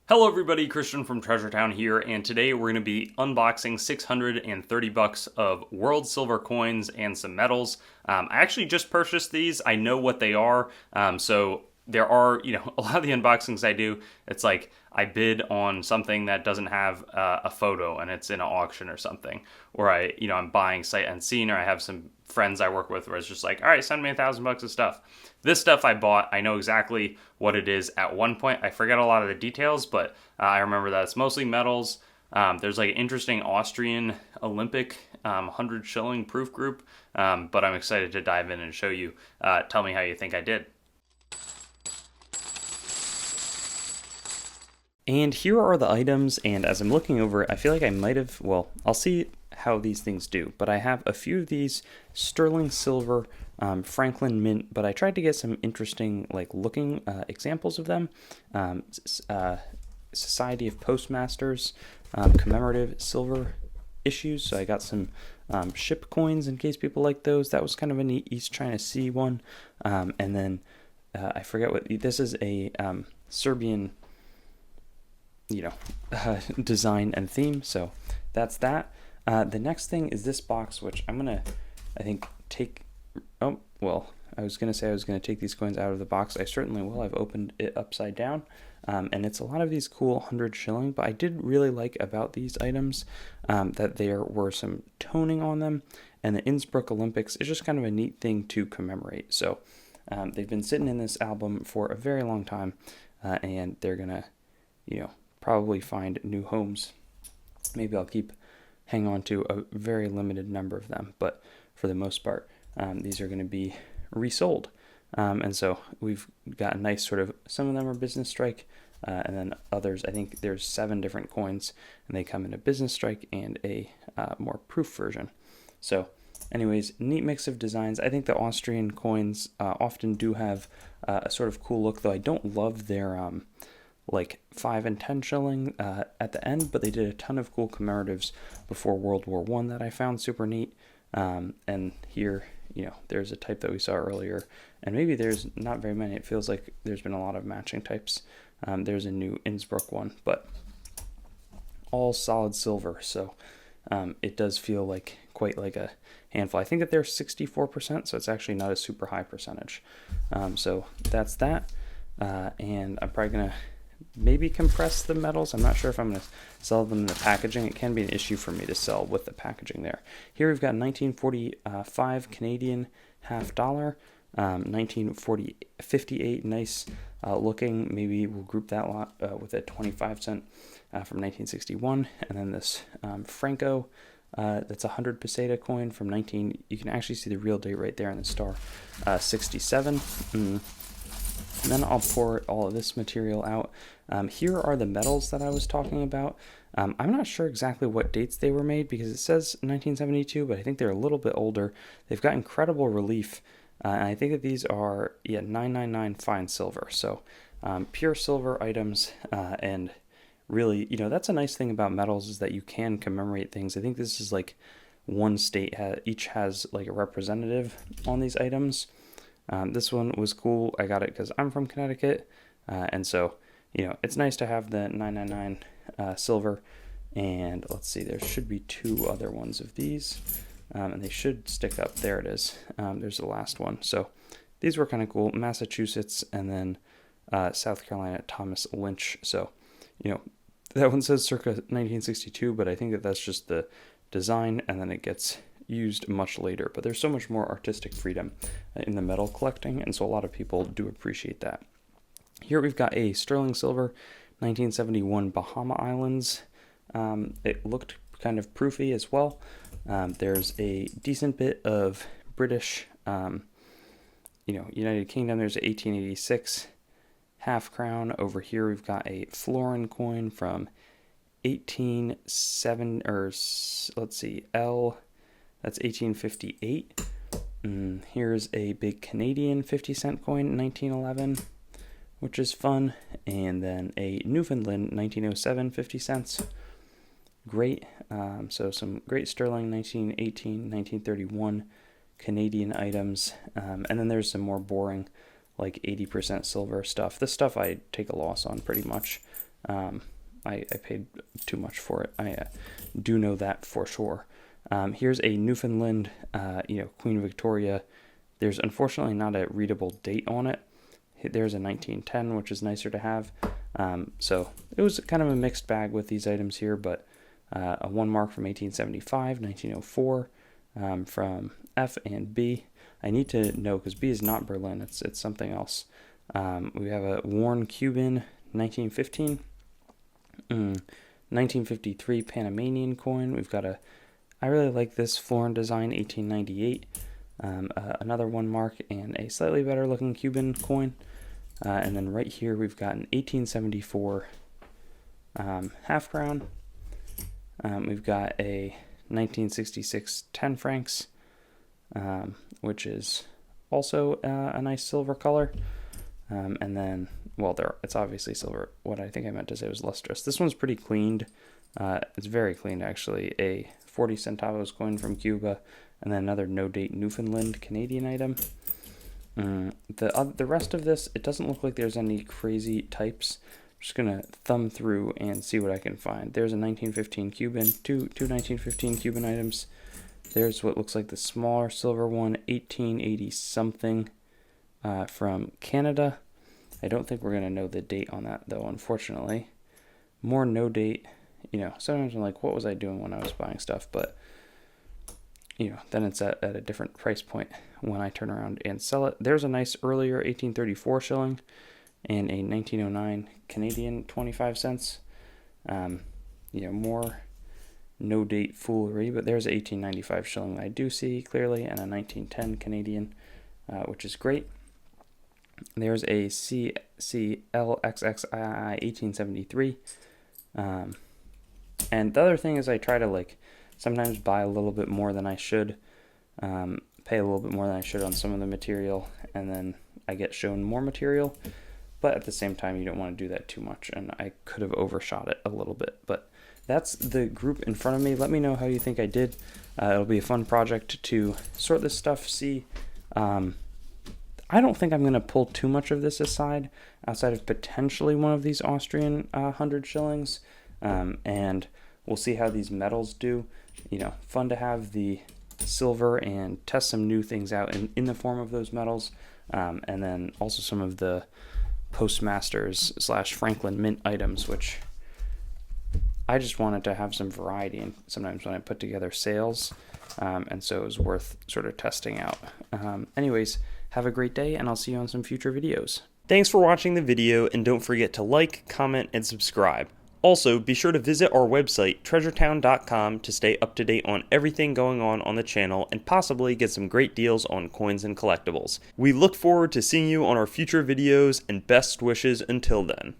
Hello everybody, Christian from Treasure Town here, and today we're going to be unboxing 630 bucks of world silver coins and some medals. I actually just purchased these. I know what they are, so there are, a lot of the unboxings I do, it's like I bid on something that doesn't have a photo and it's in an auction or something, or I'm buying sight unseen, or I have some friends I work with where it's just like, all right, send me $1,000 of stuff. This stuff I bought, I know exactly what it is at one point. I forget a lot of the details, but I remember that it's mostly metals. There's like an interesting Austrian Olympic 100 shilling proof group, but I'm excited to dive in and show you. Tell me how you think I did. And here are the items, and as I'm looking over it, I feel like I might have, well, I'll see how these things do, but I have a few of these sterling silver Franklin Mint, but I tried to get some interesting looking examples of them. Society of Postmasters commemorative silver issues, so I got some ship coins in case people like those. That was kind of a neat East China Sea one. And then I forget what, this is a Serbian design and theme, so that's that. The next thing is this box, which I'm gonna, I think, take. Oh, well, I was gonna say I was gonna take these coins out of the box. I certainly will. I've opened it upside down, and it's a lot of these cool 100 shilling. But I did really like about these items that there were some toning on them, and the Innsbruck Olympics is just kind of a neat thing to commemorate. So they've been sitting in this album for a very long time, and they're gonna, probably find new homes. Maybe I'll hang on to a very limited number of them, but for the most part, these are going to be resold. And so we've got a nice sort of, some of them are business strike, and then others, I think there's 7 different coins, and they come in a business strike and a more proof version. So anyways, neat mix of designs. I think the Austrian coins often do have a sort of cool look, though I don't love their 5 and 10 shilling at the end, but they did a ton of cool commemoratives before World War I that I found super neat. And here, there's a type that we saw earlier, and maybe there's not very many. It feels like there's been a lot of matching types. There's a new Innsbruck one, but all solid silver, so it does feel like quite like a handful. I think that they're 64%, so it's actually not a super high percentage. So that's that, and I'm probably gonna maybe compress the metals. I'm not sure if I'm going to sell them in the packaging. It can be an issue for me to sell with the packaging there. Here we've got 1945 Canadian half dollar, 1958 nice looking. Maybe we'll group that lot with a 25 cent from 1961, and then this Franco. That's a 100 peseta coin from you can actually see the real date right there on the star, 67. And then I'll pour all of this material out. Here are the medals that I was talking about. I'm not sure exactly what dates they were made because it says 1972, but I think they're a little bit older. They've got incredible relief, and I think that these are 999 fine silver. So pure silver items, and really, that's a nice thing about metals is that you can commemorate things. I think this is like one state each has like a representative on these items. This one was cool. I got it because I'm from Connecticut, and so it's nice to have the 999 silver. And let's see, there should be 2 other ones of these, and they should stick up. There it is. There's the last one. So these were kind of cool. Massachusetts, and then South Carolina, Thomas Lynch. So that one says circa 1962, but I think that that's just the design, and then it gets used much later. But there's so much more artistic freedom in the metal collecting, and so a lot of people do appreciate that. Here we've got a sterling silver 1971 Bahama Islands. It looked kind of proofy as well. There's a decent bit of British United Kingdom. There's an 1886 half crown. Over here we've got a florin coin from 1807, or let's see, that's 1858. Here's a big Canadian 50-cent coin, 1911, which is fun. And then a Newfoundland 1907 50 cents. Great. So some great sterling 1918, 1931 Canadian items. And then there's some more boring, like 80% silver stuff. This stuff I take a loss on pretty much. I paid too much for it. I do know that for sure. Here's a Newfoundland, Queen Victoria. There's unfortunately not a readable date on it. There's a 1910, which is nicer to have. So it was kind of a mixed bag with these items here, but a 1 mark from 1875, 1904 from F and B. I need to know because B is not Berlin. It's something else. We have a worn Cuban 1915, 1953 Panamanian coin. We've got I really like this florin design 1898. Another 1 mark and a slightly better looking Cuban coin. And then right here we've got an 1874 half crown. We've got a 1966 10 francs, which is also a nice silver color. And then, it's obviously silver. What I think I meant to say was lustrous. This one's pretty cleaned. It's very clean, actually. A 40 centavos coin from Cuba, and then another no-date Newfoundland Canadian item. The rest of this, it doesn't look like there's any crazy types. I'm just going to thumb through and see what I can find. There's a 1915 Cuban, two 1915 Cuban items. There's what looks like the smaller silver one, 1880 something from Canada. I don't think we're going to know the date on that, though, unfortunately. More no date. Sometimes I'm like, what was I doing when I was buying stuff? But, then it's at a different price point when I turn around and sell it. There's a nice earlier 1834 shilling and a 1909 Canadian 25 cents. More no date foolery, but there's an 1895 shilling that I do see clearly, and a 1910 Canadian, which is great. There's a CCLXXII 1873. And the other thing is I try to sometimes buy a little bit more than I should, pay a little bit more than I should on some of the material, and then I get shown more material. But at the same time, you don't want to do that too much, and I could have overshot it a little bit. But that's the group in front of me. Let me know how you think I did. It'll be a fun project to sort this stuff, see. I don't think I'm going to pull too much of this aside, outside of potentially one of these Austrian 100 shillings. And we'll see how these metals do. Fun to have the silver and test some new things out in the form of those metals. And then also some of the Postmasters / Franklin Mint items, which I just wanted to have some variety. And sometimes when I put together sales, and so it was worth sort of testing out. Anyways, have a great day, and I'll see you on some future videos. Thanks for watching the video, and don't forget to like, comment, and subscribe. Also, be sure to visit our website, treasuretown.com, to stay up to date on everything going on the channel and possibly get some great deals on coins and collectibles. We look forward to seeing you on our future videos, and best wishes until then.